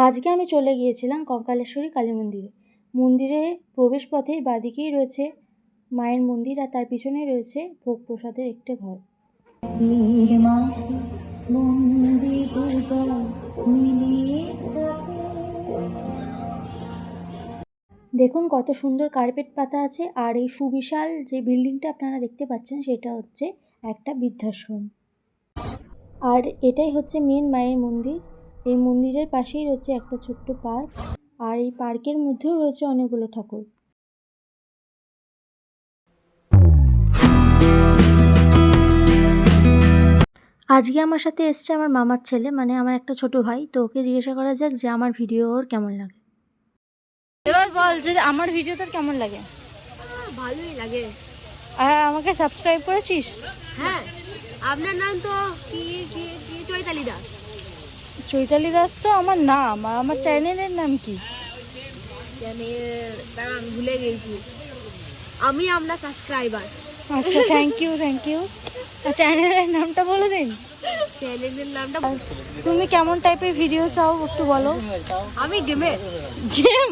আজকে আমি চলে গিয়েছিলাম কঙ্কালেশ্বরী কালী মন্দিরে। মন্দিরে প্রবেশপথের বাঁদিকেই রয়েছে মায়ের মন্দির, আর তার পিছনে রয়েছে ভোগ প্রসাদের একটি ঘর। দেখুন কত সুন্দর কার্পেট পাতা আছে, আর এই সুবিশাল যে বিল্ডিংটা আপনারা দেখতে পাচ্ছেন সেটা হচ্ছে একটা বৃদ্ধাশ্রম। আর এটাই হচ্ছে মেন মায়ের মন্দির। এই মন্দিরের পাশেই রয়েছে একটা ছোট্ট পার্ক, আর এই পার্কের মধ্যেও রয়েছে অনেকগুলো ঠাকুর। আজকে আমার সাথে এসছে আমার মামার ছেলে, মানে আমার একটা ছোট ভাই। তো ওকে জিজ্ঞাসা করা যাক যে আমার ভিডিও ওর কেমন লাগে। এবার বল যে আমার ভিডিও তোর কেমন লাগে? ভালোই লাগে। আর আমাকে সাবস্ক্রাইব করেছিস? হ্যাঁ, আপনার নাম তো কি কি কি চৈতালি দাস। চৈতালি দাস তো আমার নাম, আর আমার চ্যানেলের নাম কি? চ্যানেল তার আমি ভুলে গেছি। আমি আপনার সাবস্ক্রাইবার। আচ্ছা, থ্যাংক ইউ। চ্যানেলের নামটা বলে দিন। চ্যানেলের নামটা তুমি কেমন টাইপের ভিডিও চাও একটু বলো। আমি গেমে। গেম?